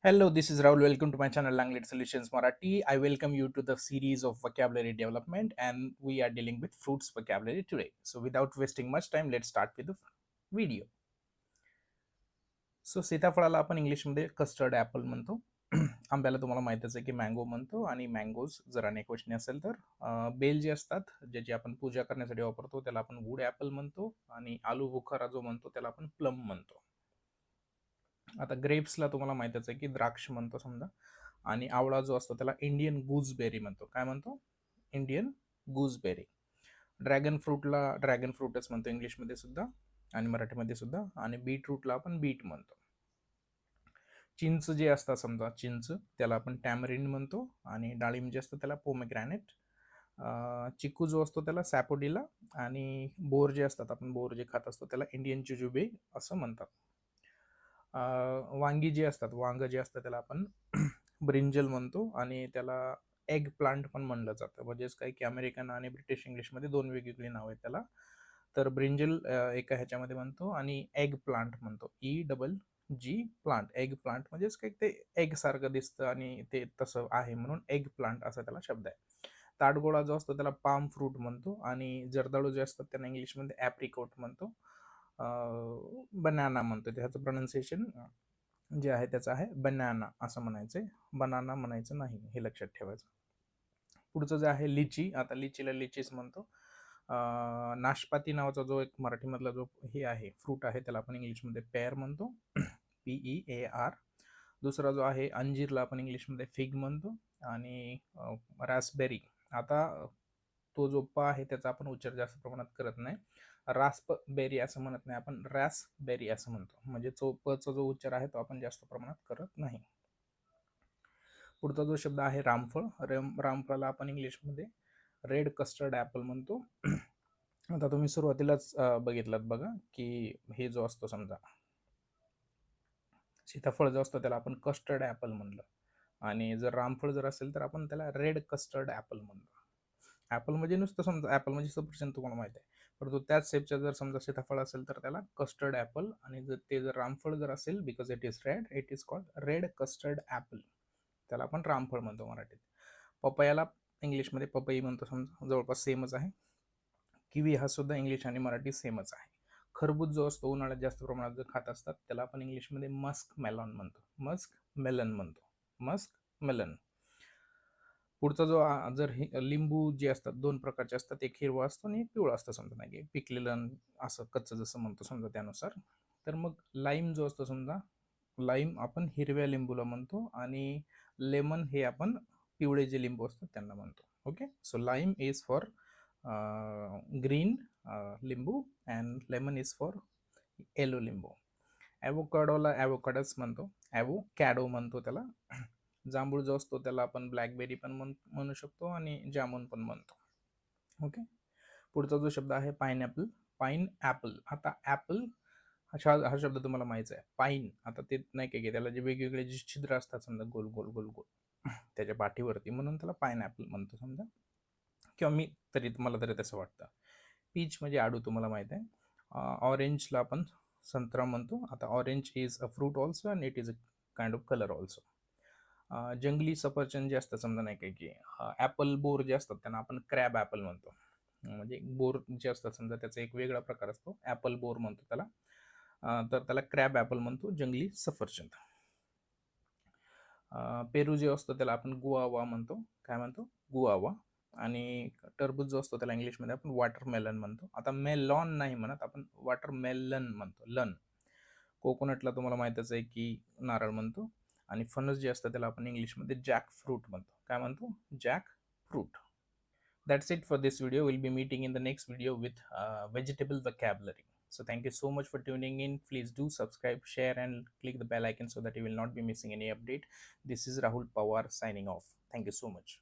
Hello, this is Rahul. Welcome to my channel Language Solutions Marathi. I welcome you to the series of vocabulary development, and we are dealing with fruits vocabulary today. So, without wasting much time, let's start with the video. So सीताफळाला आपण इंग्लिशमध्ये custard Apple म्हणतो. आंब्याला तुम्हाला माहितच आहे की mango म्हणतो, आणि मँगोज जर अनेक वचनी असेल तर बेल जे असतात, ज्याची आपण पूजा करण्यासाठी वापरतो, त्याला आपण वूड ॲपल म्हणतो, आणि आलू बुखारा जो म्हणतो त्याला आपण प्लम म्हणतो. आता ग्रेप्सला तुम्हाला माहितच आहे की द्राक्ष म्हणतो समजा, आणि आवळा जो असतो त्याला इंडियन गूजबेरी म्हणतो. काय म्हणतो? Indian gooseberry. ड्रॅगन फ्रूटला ड्रॅगन फ्रूटच म्हणतो इंग्लिशमध्ये सुद्धा आणि मराठीमध्ये सुद्धा, आणि बीटरूटला आपण बीट म्हणतो. चिंच जे असतात समजा, चिंच त्याला आपण टॅमरिन म्हणतो, आणि डाळिंब जे असतं त्याला पोमेग्रॅनेट. चिकू जो असतो त्याला सॅपोडिला, आणि बोर जे असतात, आपण बोर जे खात असतो त्याला इंडियन जुजुबे असं म्हणतात. वांगी जे असतात, वांग जे असतं त्याला आपण ब्रिंजल म्हणतो, आणि त्याला एग प्लांट पण म्हणलं जातं. म्हणजेच काय की अमेरिकन आणि ब्रिटिश इंग्लिशमध्ये दोन वेगवेगळी नाव आहेत त्याला. तर ब्रिंजल एका ह्याच्यामध्ये म्हणतो, आणि एग प्लांट म्हणतो, EGG प्लांट. एग प्लांट म्हणजेच काय, ते एग सारखं दिसतं आणि ते तसं आहे म्हणून एग प्लांट असा त्याला शब्द आहे. ताडगोळा जो असतो त्याला पाम फ्रूट म्हणतो, आणि जर्दाळू जे असतात त्यांना इंग्लिशमध्ये ॲप्रिकोट म्हणतो. बनाना म्हणतो, त्याचं प्रोनाऊन्सिएशन जे आहे त्याचं आहे बनाना असं म्हणायचंय, बनाना म्हणायचं नाही, हे लक्षात ठेवायचं. पुढचं जे आहे लिची. आता लिचीला लिचीच म्हणतो. नाशपाती नावाचा जो एक मराठीमधला जो हे आहे, फ्रूट आहे, त्याला आपण इंग्लिशमध्ये पेअर म्हणतो, PEAR. दुसरा जो आहे अंजीरला आपण इंग्लिशमध्ये फिग म्हणतो, आणि रास्पबेरी. आता तो जो प आहे त्याचा आपण उच्चार जास्त प्रमाणात करत नाही, रास्पबेरी असं म्हणत नाही, आपण रॅसबेरी असं म्हणतो. म्हणजे पचा जो उच्चार आहे तो आपण जास्त प्रमाणात करत नाही. पुढचा जो शब्द आहे रामफळ. रामफळाला आपण इंग्लिशमध्ये रेड कस्टर्ड ॲपल म्हणतो. आता तुम्ही सुरुवातीलाच बघितलं बघा की हे जो असतो समजा सीताफळ जो असतो त्याला आपण कस्टर्ड ॲपल म्हणलं, आणि जर रामफळ जर असेल तर आपण त्याला रेड कस्टर्ड ॲपल म्हणतो. ॲपल म्हणजे नुसतं समजा, ॲपल म्हणजे सफरचंद तुम्हाला माहिती आहे, परंतु त्याच शेपच्या जर समजा सीताफळ असेल तर त्याला कस्टर्ड ॲपल, आणि जर ते जर रामफळ जर असेल, because it is red, it is called red custard Apple, त्याला आपण रामफळ म्हणतो मराठीत. पपयाला इंग्लिशमध्ये पपई म्हणतो समजा, जवळपास सेमच आहे. किवी हा सुद्धा इंग्लिश आणि मराठी सेमच आहे. खरबूज जो असतो उन्हाळ्यात जास्त प्रमाणात जर खात असतात त्याला आपण इंग्लिशमध्ये मस्क मेलॉन म्हणतो, मस्क मेलन म्हणतो, मस्क मेलन. पुढचा जो जर लिंबू जे असतात दोन प्रकारचे असतात, एक हिरवा असतो आणि एक पिवळा असतो समजा, नाही की पिकलेलं असं कच्चं जसं म्हणतो समजा त्यानुसार. तर मग लाईम जो असतो समजा, लाईम आपण हिरव्या लिंबूला म्हणतो, आणि लेमन हे आपण पिवळे जे लिंबू असतात त्यांना म्हणतो. Okay, so lime is for green लिंबू, and lemon is for yellow लिंबू. ॲव्होकाडोला ॲव्होकाडस म्हणतो, ॲव्होकॅडो म्हणतो त्याला. जांभूळ जो असतो त्याला आपण ब्लॅकबेरी पण म्हणू शकतो, आणि जामून पण म्हणतो. ओके, पुढचा जो शब्द आहे पाईनॲपल. पाईन ॲपल. आता ॲपल हा शब्द तुम्हाला माहिती आहे. पाईन, आता ते नाही काय की त्याला जे वेगवेगळे जे छिद्र असतात समजा, गोल गोल गोल गोल त्याच्या पाठीवरती, म्हणून त्याला पाईनॲपल म्हणतो समजा, किंवा मला तरी तसं वाटतं. पीच म्हणजे आडू तुम्हाला माहित आहे. ऑरेंजला आपण संत्रा म्हणतो. आता orange is a fruit also, and it is a kind of colour also. जंगली सफरचंद जे असतं समजा, नाही काय की ॲपल बोर जे असतात त्यांना आपण क्रॅब ॲपल म्हणतो. म्हणजे बोर जे असतात समजा त्याचा एक वेगळा प्रकार असतो, ॲपल बोर म्हणतो त्याला. तर त्याला क्रॅब ॲपल म्हणतो, जंगली सफरचंद. पेरू जे असतो त्याला आपण गुआवा म्हणतो. काय म्हणतो? गुआवा. आणि टरबूज जो असतो त्याला इंग्लिशमध्ये आपण वॉटरमेलन म्हणतो. आता मेलॉन नाही म्हणत, आपण वॉटरमेलन म्हणतो, लन. कोकोनटला तुम्हाला माहितच आहे की नारळ म्हणतो, आणि फणस जे असतं त्याला आपण इंग्लिशमध्ये जॅक फ्रूट म्हणतो. काय म्हणतो? Jack fruit. That's it for this video. We'll be meeting in the next video with vegetable vocabulary. So thank you so much for tuning in. Please do subscribe, share, and click the bell icon so that you will not be missing any update. This is Rahul Pawar signing off. Thank you so much.